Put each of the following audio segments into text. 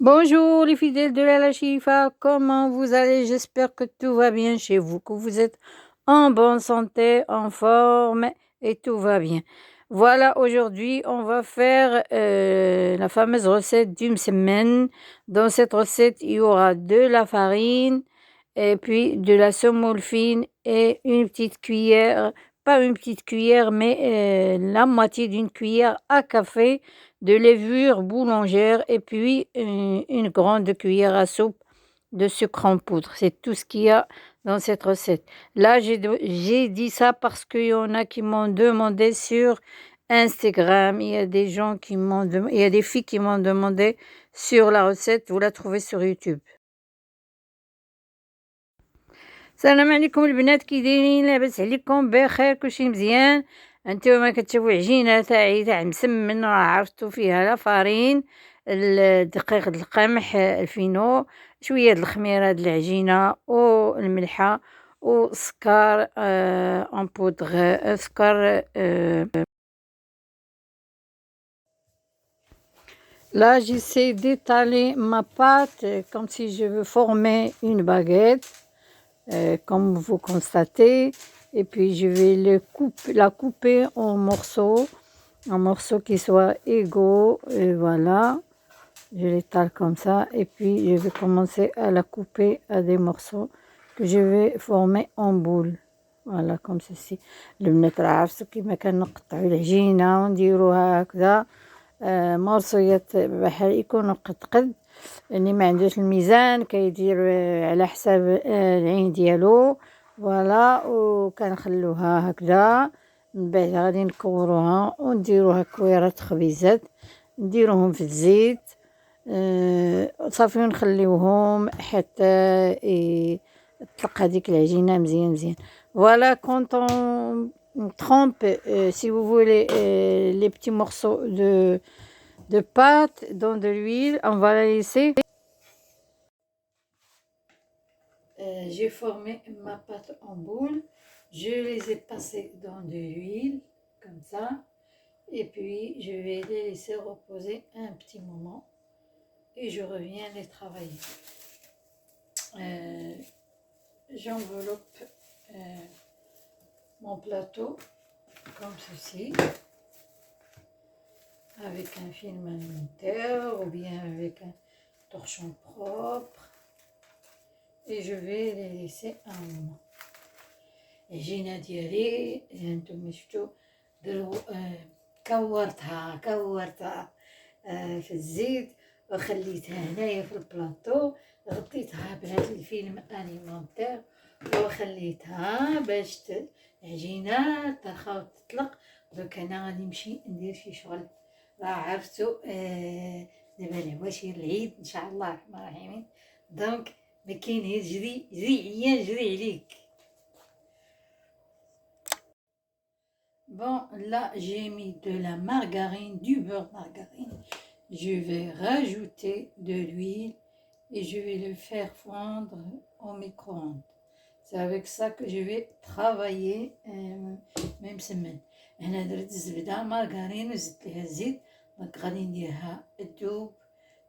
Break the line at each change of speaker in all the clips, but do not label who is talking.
Bonjour les fidèles de la Chifa, comment vous allez? J'espère que tout va bien chez vous, que vous êtes en bonne santé, en forme et tout va bien. Voilà, aujourd'hui, on va faire la fameuse recette d'une semaine. Dans cette recette, il y aura de la farine et puis de la semoule fine et une petite cuillère, pas une petite cuillère, mais la moitié d'une cuillère à café de levure boulangère et puis une grande cuillère à soupe de sucre en poudre. C'est tout ce qu'il y a dans cette recette. Là, j'ai dit ça parce qu'il y en a qui m'ont demandé sur Instagram. Il y a des gens qui il y a des filles qui m'ont demandé sur la recette. Vous la trouvez sur YouTube. السلام عليكم البنات، كي دايرين؟ لاباس عليكم؟ بخير؟ كلشي مزيان؟ هانتوما كتشوفوا عجينه تاع مسمن، راه عرفتو فيها لا فارين، دقيق د القمح الفينو، شويه د الخميره د العجينه والملحه والسكر اون بودغ سكر. Là, j'essaie d'étaler ma pâte comme si je veux former une baguette. Comme vous constatez, et puis je vais la couper en morceaux qui soient égaux, et voilà, je l'étale comme ça, et puis je vais commencer à la couper à des morceaux que je vais former en boule, voilà, comme ceci. البنات راه عرفتو كيما كنقطعو العجينة ونديروها هكذا مرصيات بحال يكونوا قد اللي ما عندوش الميزان كيدير على حساب العين ديالو، فوالا، وكنخلوها هكذا. من بعد غادي نكوروها ونديروها كويرات خبيزات، نديروهم في الزيت صافي، ونخليوهم حتى تطلق هذيك العجينه مزيان مزيان. فوالا quand on trempe si vous voulez les petits morceaux de pâte dans de l'huile, on va la laisser. J'ai formé ma pâte en boule, je les ai passées dans de l'huile, comme ça, et puis je vais les laisser reposer un petit moment et je reviens les travailler. J'enveloppe mon plateau comme ceci, avec un film alimentaire ou bien avec un torchon propre, et je vais les laisser un moment. العجينة ديالي هانتوما شفتو كورتها في الزيت وخليتها هنايا في البلاطو، غطيتها بهذا الفيلم اليمونتير وخليتها باش العجينة ترخى وتطلق. دوك انا غادي نمشي ندير شي شغل، راه عرفتو دابا العواشير العيد ان شاء الله الرحمن الرحيم، دونك ما كاين جري عيان جري عليك. Bon, là, j'ai mis de la margarine, du beurre margarine. Je vais rajouter de l'huile et je vais le faire fondre au micro-ondes. C'est avec ça que je vais travailler même semaine. هنا درت الزبدة مارغرين وزدت ليها الزيت، دونك غادي نديرها تذوب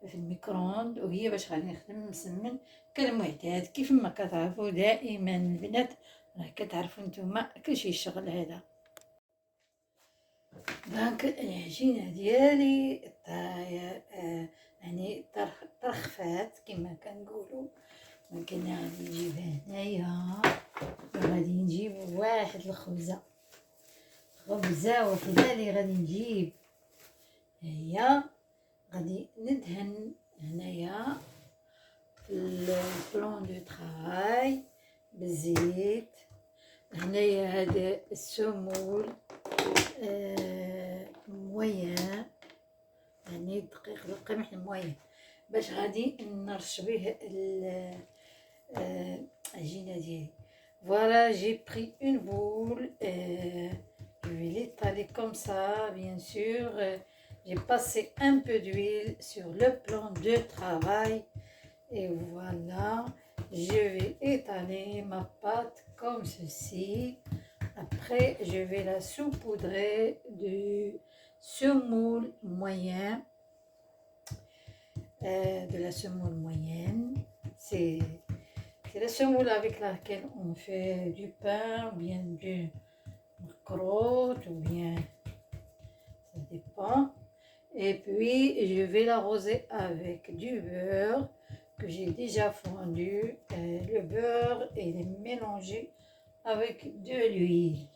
في الميكرووند، وهي باش غادي نخدم مسمن كالمعتاد. كيف ما كتعرفوا دائما البنات، راه كتعرفوا نتوما كلشي الشغل هذا. دونك العجينة ديالي يعني ترخفات كما كنقولوا. دونك انا غادي نجيبها هنايا وغادي نجيب واحد الخبزة وحدة اللي غادي نجيب، هي غادي ندهن هنايا في البلون دو طراي بالزيت. هنايا هذا السمول مويان، يعني دقيق القمح المويان، باش غادي نرش به العجينه ديالي. Voilà, j'ai pris une boule, je vais l'étaler comme ça, bien sûr. J'ai passé un peu d'huile sur le plan de travail et voilà, je vais étaler ma pâte comme ceci. Après, je vais la saupoudrer de semoule moyen. de la semoule moyenne. C'est la semoule avec laquelle on fait du pain, ou bien du croûte, ou bien ça dépend. Et puis je vais l'arroser avec du beurre que j'ai déjà fondu. Le beurre et est mélangé avec de l'huile.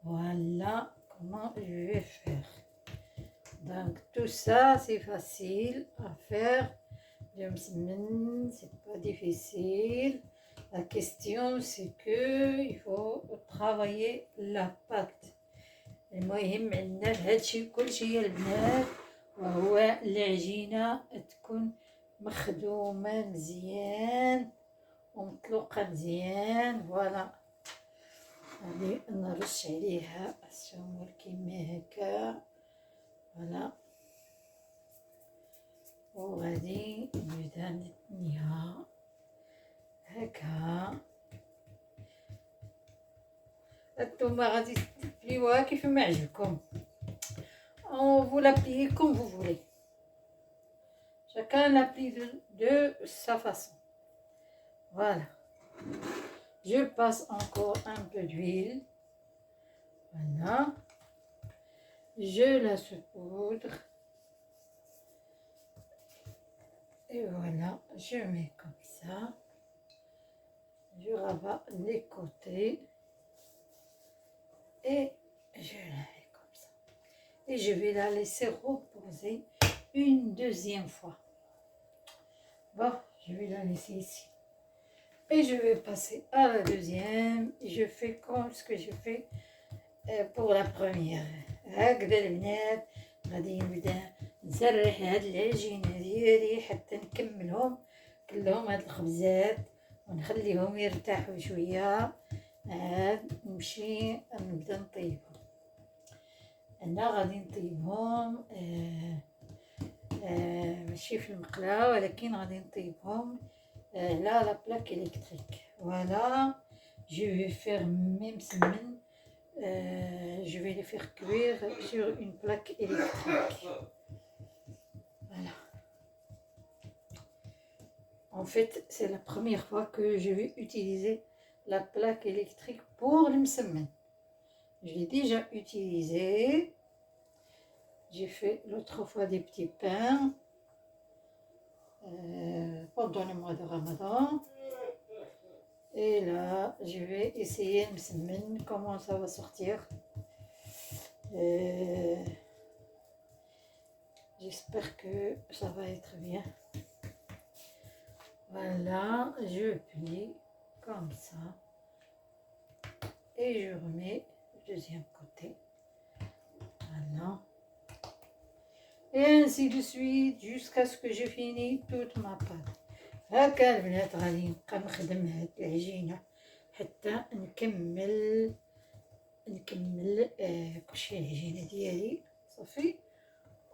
Voilà comment je vais faire. Donc tout ça c'est facile à faire. C'est pas difficile. La question c'est que il faut travailler la pâte. المهم عندنا هادشي كلشي البنات وهو العجينة تكون مخدومة مزيان ومطلوقة مزيان. فوالا غادي نرش عليها السمول كيما هكا. فوالا وغادي نبدا نتنيها هكا. الثومة غادي تبليوها كيف ما عجبكم. Vous l'appliquez comme vous voulez. Chacun l'applique de sa façon. Voilà. Je passe encore un peu d'huile. Voilà. Je la saupoudre. Et voilà, je mets comme ça. Je rabats les côtés. Et je la mets comme ça. Et je vais la laisser reposer une deuxième fois. Bon, je vais la laisser ici. Et je vais passer à la deuxième. Je fais comme ce que je fais pour la première. هكذا البنات غادي نبدا نسرح هاد العجينه ديالي حتى نكملهم كلهم هاد الخبزات ونخليهم يرتاحوا شويه. عاد نمشي نبدا نطيبهم. انا غادي نطيبهم ماشي في المقله ولكن غادي نطيبهم على لا بلاك الكتريك. فوالا je vais faire même semaine. Je vais les faire cuire sur une plaque électrique. Voilà. En fait, c'est la première fois que je vais utiliser la plaque électrique pour le msemen. Je l'ai déjà utilisé. J'ai fait l'autre fois des petits pains pendant le mois de Ramadan. Et là, je vais essayer le msemen, comment ça va sortir. J'espère que ça va être bien. Voilà, je plie comme ça et je remets le deuxième côté. Voilà. Et ainsi de suite jusqu'à ce que j'ai fini toute ma pâte. هكا البنات غادي نبقى نخدم هاد العجينة حتى نكمل كلشي العجينة ديالي صافي.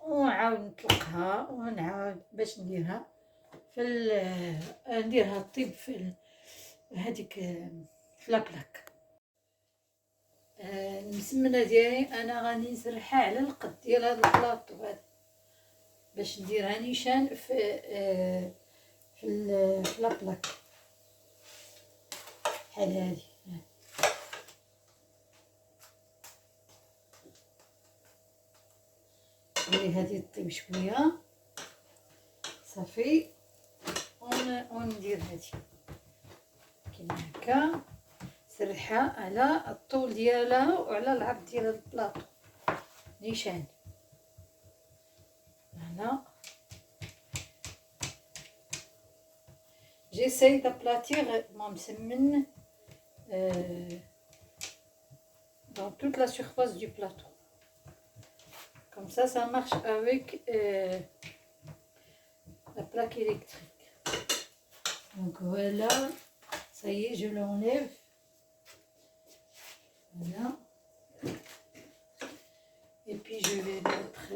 ونعاود نطلقها ونعاود باش نديرها نديرها طيب في هذيك في لابلاك. المسمنه ديالي انا غادي نسرحها على القد ديال هذا البلاطو هذا باش نديرها نيشان في لابلاك بحال هادي. نخلي هادي طيب شويه صافي وندير هادي كيما هكا. سرحها على الطول ديالها وعلى العرض ديال البلاطو نيشان. هنا j'essaye d'aplatir mon msemen dans toute la surface du plateau. Comme ça marche avec la plaque électrique. Donc voilà, ça y est, je l'enlève. Voilà. Et puis je vais mettre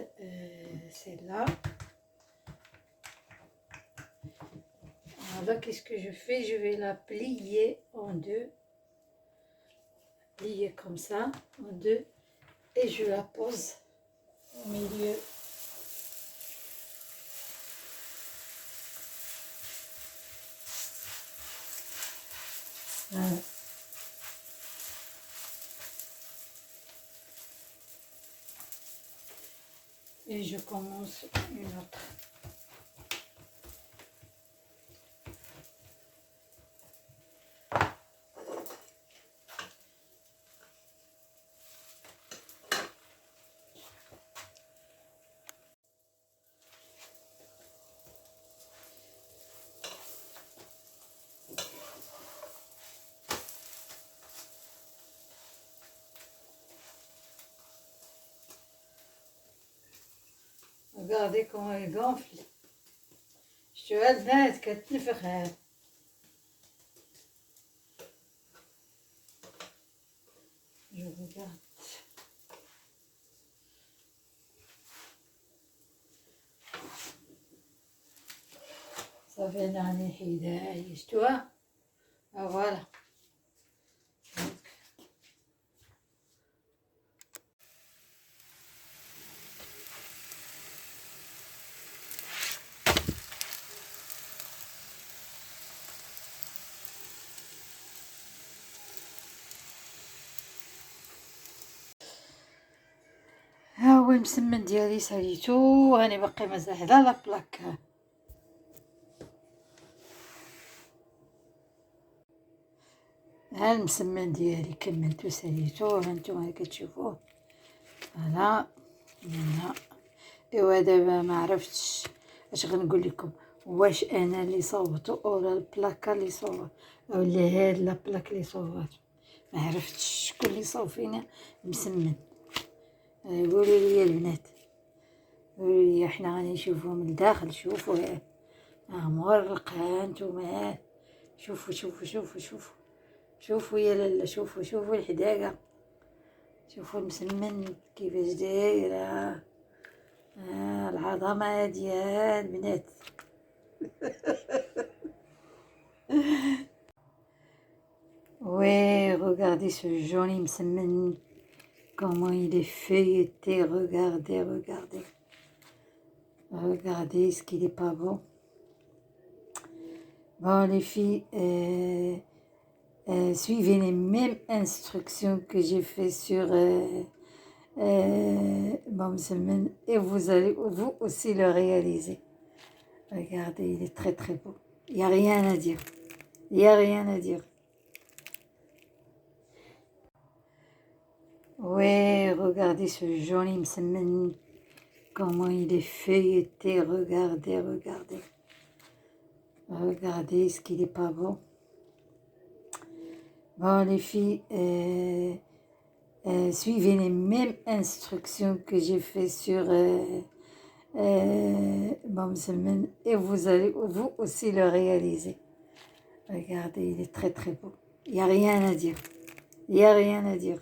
celle-là. Voilà, qu'est-ce que je fais? Je vais la plier en deux. Plier comme ça, en deux. Et je la pose au milieu. Voilà. Et je commence une autre. Regardez comment elle gonfle. Je البنات كتنفخ. Je regarde. صافي انا راني حيداها شفتوها. فوالا. ها هو المسمن ديالي ساليتو، راني باقي مازال على لا بلاك. ها المسمن ديالي كملتو ساليتو، ها نتوما كتشوفوه. فوالا هنا. ايوا دابا ما عرفتش اش غنقول لكم، واش انا اللي صوبتو ولا البلاكه اللي صوبت ولا هاد لا بلاك اللي صوبات. ما عرفتش شكون اللي صوب فينا مسمن. قولوا لي البنات، قولوا لي. احنا غادي نشوفوه من الداخل. شوفوا مغرق. ها نتوما شوفوا شوفوا شوفوا شوفوا شوفوا يا لالا. شوفوا شوفوا الحداقه. شوفوا المسمن كيفاش دايره. العظمه ديال البنات. Ouais, regardez ce joli msemen, comment il est feuilleté. Regardez, regardez. Regardez ce qu'il est pas beau. Bon, les filles, suivez les mêmes instructions que j'ai fait sur mon msemen et vous allez vous aussi le réaliser. Regardez, il est très très beau. Il n'y a rien à dire. Il n'y a rien à dire. Ouais, regardez ce joli msemen, comment il est feuilleté. Regardez, regardez. Regardez ce qu'il est pas beau. Bon, les filles, suivez les mêmes instructions que j'ai fait sur mon msemen et vous allez vous aussi le réaliser. Regardez, il est très très beau. Il n'y a rien à dire. Il n'y a rien à dire.